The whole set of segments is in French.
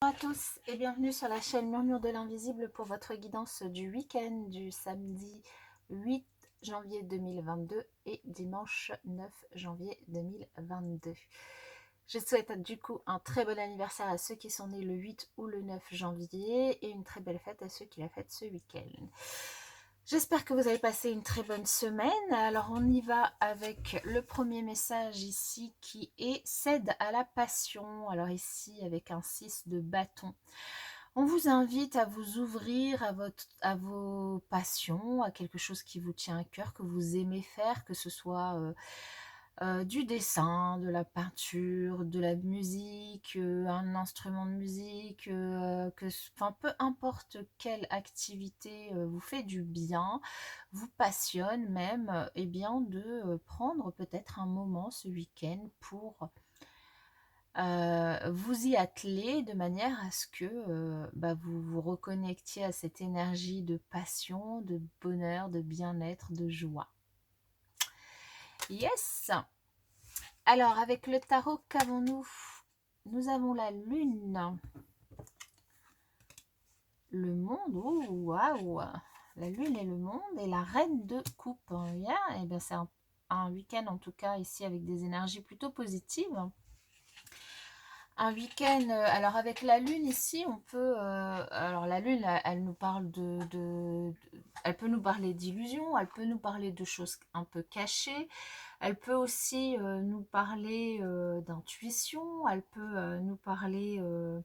Bonjour à tous et bienvenue sur la chaîne Murmure de l'Invisible pour votre guidance du week-end du samedi 8 janvier 2022 et dimanche 9 janvier 2022. Je souhaite du coup un très bon anniversaire à ceux qui sont nés le 8 ou le 9 janvier et une très belle fête à ceux qui la fêtent ce week-end. J'espère que vous avez passé une très bonne semaine. Alors on y va avec le premier message ici qui est cède à la passion. Alors ici avec un 6 de bâton. On vous invite à vous ouvrir à vos passions, à quelque chose qui vous tient à cœur, que vous aimez faire, que ce soit du dessin, de la peinture, de la musique, un instrument de musique, enfin, peu importe quelle activité vous fait du bien, vous passionne même, eh bien de prendre peut-être un moment ce week-end pour vous y atteler de manière à ce que vous vous reconnectiez à cette énergie de passion, de bonheur, de bien-être, de joie. Yes! Alors, avec le tarot, qu'avons-nous? Nous avons la lune, le monde, oh, waouh! La lune et le monde, et la reine de coupe. Yeah, et bien c'est un week-end en tout cas ici avec des énergies plutôt positives. Un week-end, alors avec la lune ici, on peut, alors la lune, elle nous parle elle peut nous parler d'illusions, elle peut nous parler de choses un peu cachées, elle peut aussi nous parler d'intuition, elle peut nous parler euh,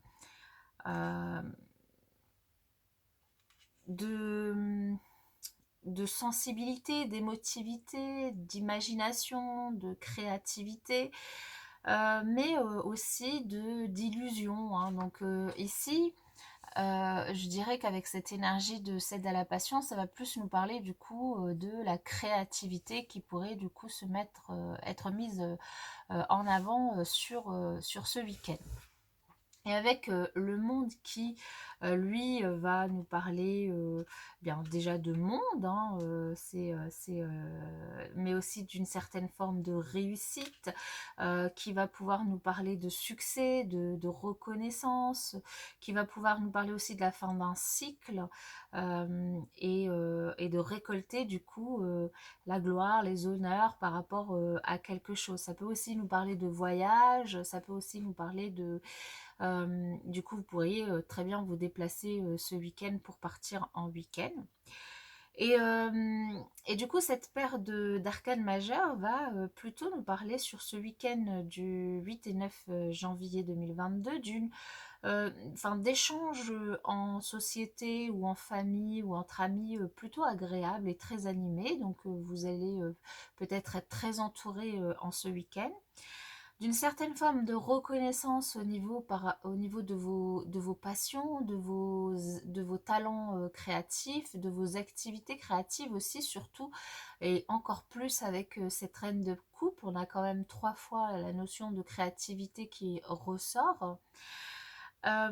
de, de sensibilité, d'émotivité, d'imagination, de créativité. Mais aussi d'illusion, hein. Donc ici, je dirais qu'avec cette énergie de cède à la passion, ça va plus nous parler du coup de la créativité qui pourrait du coup être mise en avant sur ce week-end. Et avec le monde qui, lui, va nous parler bien déjà de monde, hein, mais aussi d'une certaine forme de réussite, qui va pouvoir nous parler de succès, de reconnaissance, qui va pouvoir nous parler aussi de la fin d'un cycle et de récolter du coup la gloire, les honneurs par rapport à quelque chose. Ça peut aussi nous parler de voyage, ça peut aussi nous parler du coup, vous pourriez très bien vous déplacer ce week-end pour partir en week-end. Et du coup, cette paire d'arcanes majeures va plutôt nous parler sur ce week-end du 8 et 9 janvier 2022 d'échanges en société ou en famille ou entre amis plutôt agréables et très animés. Donc, vous allez peut-être être très entouré en ce week-end d'une certaine forme de reconnaissance au niveau de vos passions, de vos talents créatifs, de vos activités créatives aussi surtout, et encore plus avec cette reine de coupe, on a quand même 3 fois la notion de créativité qui ressort. Euh,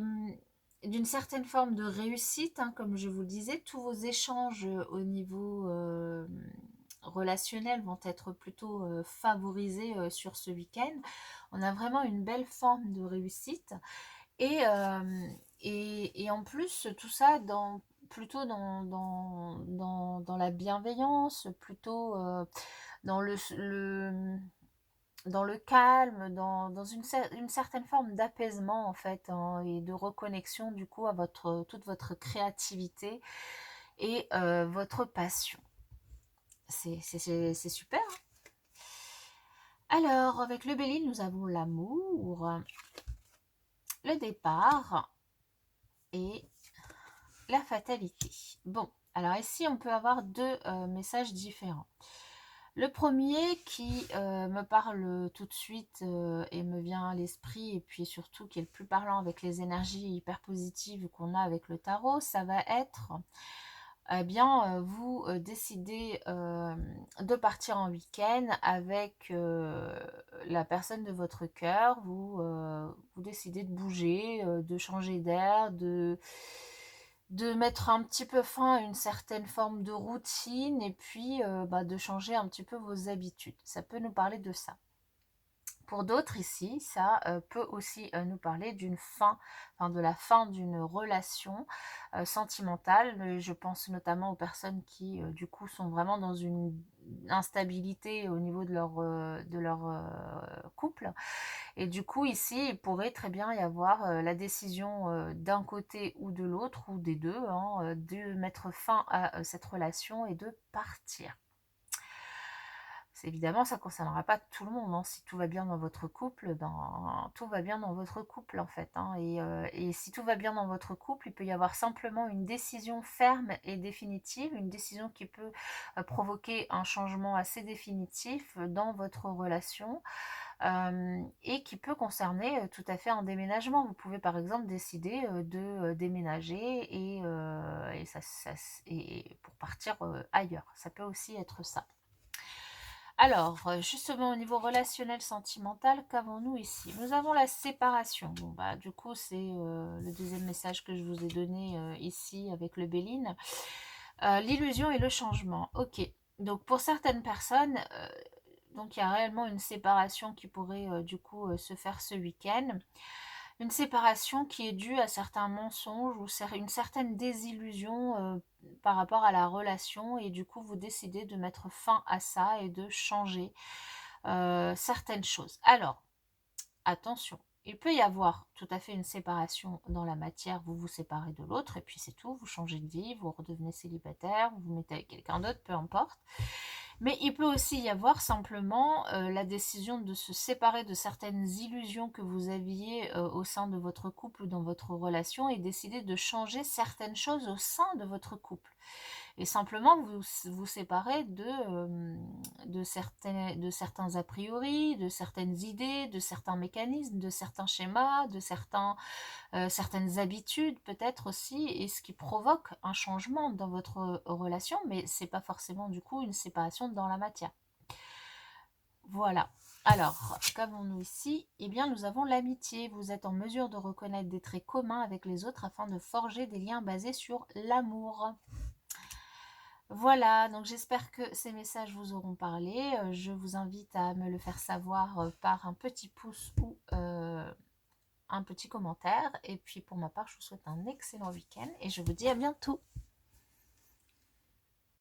d'une certaine forme de réussite, hein, comme je vous le disais, tous vos échanges au niveau relationnels vont être plutôt favorisés sur ce week-end. On a vraiment une belle forme de réussite et, et en plus tout ça plutôt dans la bienveillance, plutôt dans dans le calme, dans une certaine forme d'apaisement en fait, hein, et de reconnexion du coup à toute votre créativité et votre passion. C'est super, hein. Alors, avec le Bélier, nous avons l'amour, le départ et la fatalité. Bon, alors ici, on peut avoir deux messages différents. Le premier qui me parle tout de suite et me vient à l'esprit, et puis surtout qui est le plus parlant avec les énergies hyper positives qu'on a avec le tarot, ça va être eh bien, vous décidez de partir en week-end avec la personne de votre cœur, vous décidez de bouger, de changer d'air, de mettre un petit peu fin à une certaine forme de routine et puis de changer un petit peu vos habitudes. Ça peut nous parler de ça. Pour d'autres ici, ça peut aussi nous parler d'une fin, enfin de la fin d'une relation sentimentale. Je pense notamment aux personnes qui du coup sont vraiment dans une instabilité au niveau de leur couple. Et du coup ici, il pourrait très bien y avoir la décision d'un côté ou de l'autre, ou des deux, hein, de mettre fin à cette relation et de partir. Évidemment, ça ne concernera pas tout le monde, hein. Si tout va bien dans votre couple, ben, tout va bien dans votre couple en fait, hein. Et si tout va bien dans votre couple, il peut y avoir simplement une décision ferme et définitive, une décision qui peut provoquer un changement assez définitif dans votre relation, et qui peut concerner tout à fait un déménagement. Vous pouvez par exemple décider de déménager et pour partir ailleurs. Ça peut aussi être ça. Alors, justement au niveau relationnel sentimental, qu'avons-nous ici? Nous avons la séparation. Bon bah du coup c'est le deuxième message que je vous ai donné ici avec le Béline. L'illusion et le changement. Ok, donc pour certaines personnes, donc il y a réellement une séparation qui pourrait du coup se faire ce week-end. Une séparation qui est due à certains mensonges ou une certaine désillusion par rapport à la relation, et du coup vous décidez de mettre fin à ça et de changer certaines choses. Alors, attention, il peut y avoir tout à fait une séparation dans la matière, vous vous séparez de l'autre et puis c'est tout, vous changez de vie, vous redevenez célibataire, vous vous mettez avec quelqu'un d'autre, peu importe. Mais il peut aussi y avoir simplement la décision de se séparer de certaines illusions que vous aviez au sein de votre couple ou dans votre relation, et décider de changer certaines choses au sein de votre couple. Et simplement vous séparer de certains a priori, de certaines idées, de certains mécanismes, de certains schémas, de certaines habitudes peut-être aussi, et ce qui provoque un changement dans votre relation, mais c'est pas forcément du coup une séparation dans la matière. Voilà. Alors, qu'avons-nous ici? Eh bien, nous avons l'amitié. Vous êtes en mesure de reconnaître des traits communs avec les autres afin de forger des liens basés sur l'amour. Voilà, donc j'espère que ces messages vous auront parlé. Je vous invite à me le faire savoir par un petit pouce ou un petit commentaire. Et puis pour ma part, je vous souhaite un excellent week-end et je vous dis à bientôt.